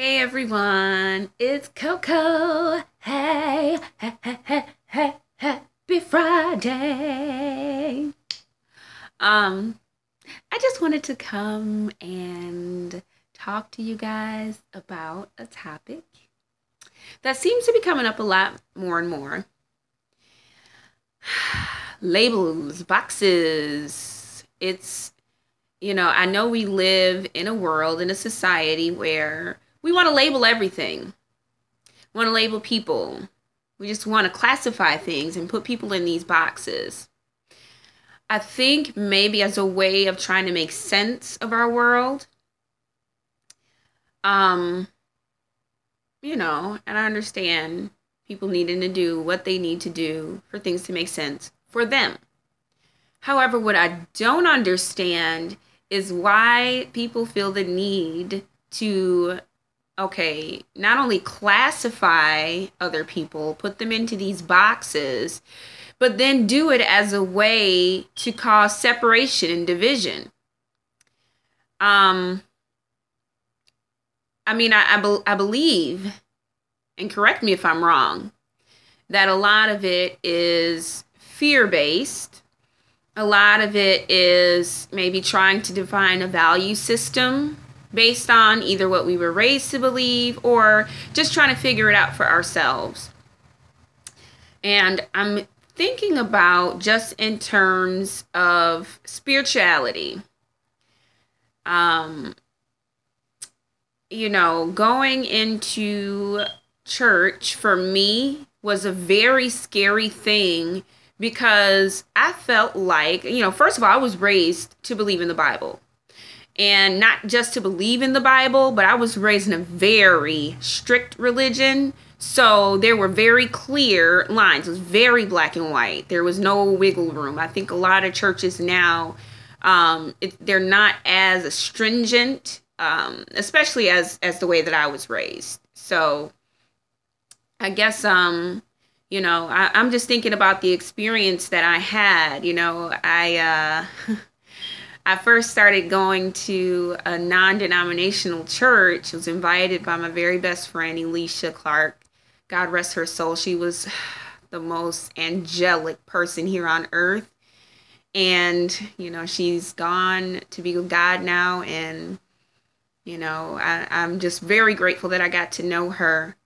Hey everyone, it's Coco. Hey, hey, hey, hey, hey, happy Friday. Um, I just wanted to come and talk to you guys about a topic that seems to be coming up a lot more and more. Labels, boxes. I know we live in a world, in a society where we want to label everything. We want to label people. We just want to classify things and put people in these boxes. I think maybe as a way of trying to make sense of our world. Um, and I understand people needing to do what they need to do for things to make sense for them. However, what I don't understand is why people feel the need to, not only classify other people, put them into these boxes, but then do it as a way to cause separation and division. I believe, and correct me if I'm wrong, that a lot of it is fear-based. A lot of it is maybe trying to define a value system based on either what we were raised to believe or just trying to figure it out for ourselves. And I'm thinking about just in terms of spirituality. Going into church for me was a very scary thing because I felt like, first of all, I was raised to believe in the Bible. And not just to believe in the Bible, but I was raised in a very strict religion. So there were very clear lines. It was very black and white. There was no wiggle room. I think a lot of churches now, they're not as stringent, especially as the way that I was raised. So I guess, I'm just thinking about the experience that I had. I first started going to a non-denominational church. I was invited by my very best friend, Elisha Clark. God rest her soul. She was the most angelic person here on earth. And, she's gone to be with God now. And, I'm just very grateful that I got to know her.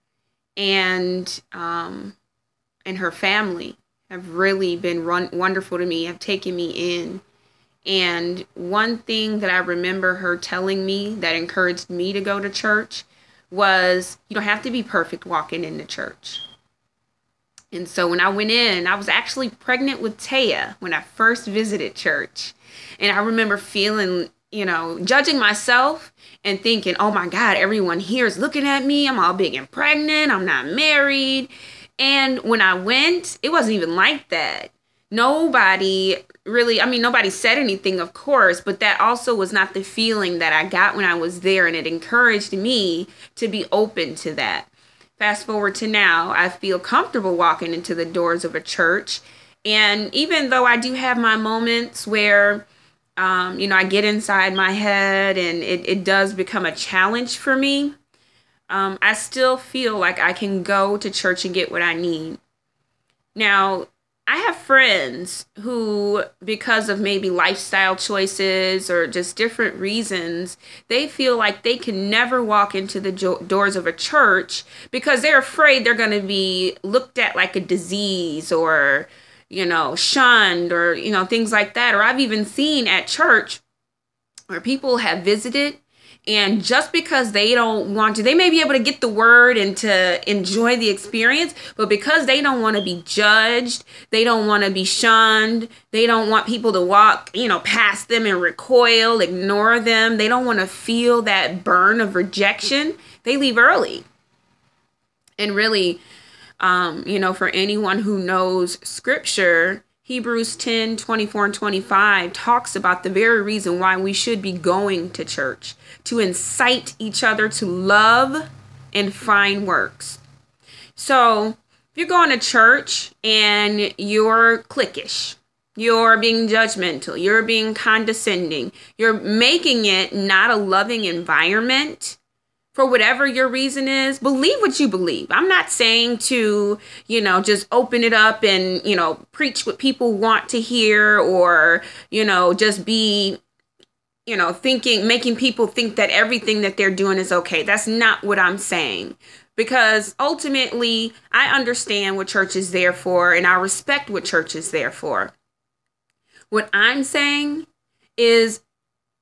And her family have really been wonderful to me, have taken me in. And one thing that I remember her telling me that encouraged me to go to church was, you don't have to be perfect walking into church. And so when I went in, I was actually pregnant with Taya when I first visited church. And I remember feeling, judging myself and thinking, oh my God, everyone here is looking at me. I'm all big and pregnant. I'm not married. And when I went, it wasn't even like that. Nobody said anything, of course, but that also was not the feeling that I got when I was there, and it encouraged me to be open to that. Fast forward to now, I feel comfortable walking into the doors of a church, and even though I do have my moments where, I get inside my head and it does become a challenge for me, I still feel like I can go to church and get what I need. Now, I have friends who, because of maybe lifestyle choices or just different reasons, they feel like they can never walk into the doors of a church because they're afraid they're going to be looked at like a disease or, shunned or, things like that. Or I've even seen at church where people have visited, and just because they don't want to, they may be able to get the word and to enjoy the experience, but because they don't want to be judged, they don't want to be shunned, they don't want people to walk, past them and recoil, ignore them. They don't want to feel that burn of rejection. They leave early. And really, for anyone who knows scripture, Hebrews 10:24-25 talks about the very reason why we should be going to church, to incite each other to love and fine works. So if you're going to church and you're cliquish, you're being judgmental, you're being condescending, you're making it not a loving environment, for whatever your reason is, believe what you believe. I'm not saying to, just open it up and, preach what people want to hear, or, just be, making people think that everything that they're doing is okay. That's not what I'm saying. Because ultimately, I understand what church is there for, and I respect what church is there for. What I'm saying is,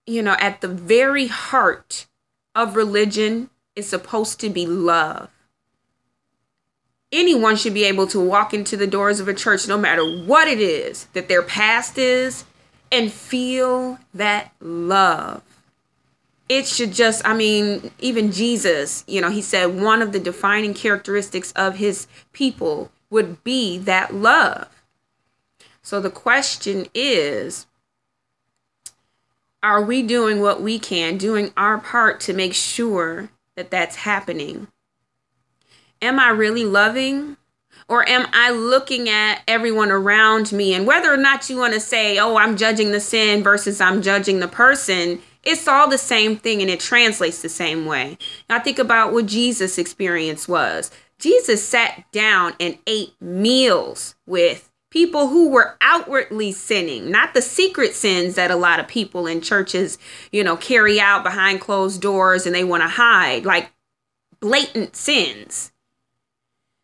at the very heart of religion is supposed to be love. Anyone should be able to walk into the doors of a church, no matter what it is that their past is, and feel that love. It should just, even Jesus, he said one of the defining characteristics of his people would be that love. So the question is, are we doing what we can, doing our part to make sure that that's happening? Am I really loving? Or am I looking at everyone around me? And whether or not you want to say, oh, I'm judging the sin versus I'm judging the person, it's all the same thing and it translates the same way. Now think about what Jesus' experience was. Jesus sat down and ate meals with people who were outwardly sinning, not the secret sins that a lot of people in churches, carry out behind closed doors and they want to hide, like blatant sins.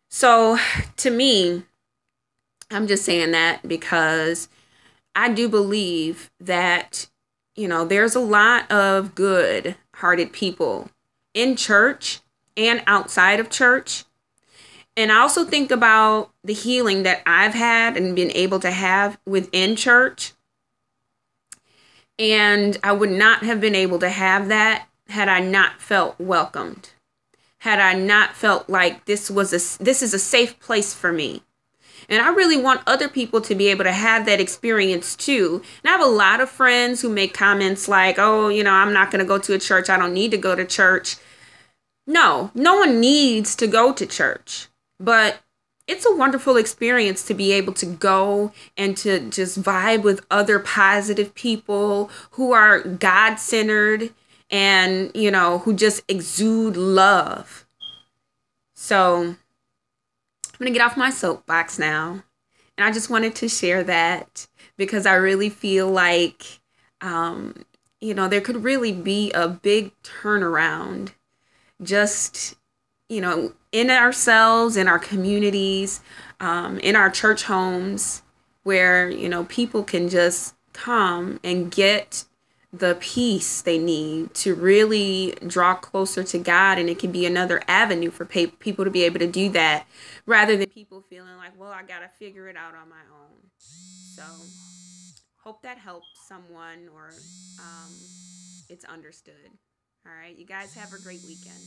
So to me, I'm just saying that because I do believe that, there's a lot of good-hearted people in church and outside of church. And I also think about the healing that I've had and been able to have within church. And I would not have been able to have that had I not felt welcomed. Had I not felt like this is a safe place for me. And I really want other people to be able to have that experience too. And I have a lot of friends who make comments like, oh, I'm not going to go to a church. I don't need to go to church. No one needs to go to church. But it's a wonderful experience to be able to go and to just vibe with other positive people who are God-centered and, who just exude love. So I'm going to get off my soapbox now. And I just wanted to share that because I really feel like, there could really be a big turnaround just, in ourselves, in our communities, in our church homes, where, people can just come and get the peace they need to really draw closer to God. And it can be another avenue for people to be able to do that rather than people feeling like, well, I got to figure it out on my own. So hope that helps someone or it's understood. All right. You guys have a great weekend.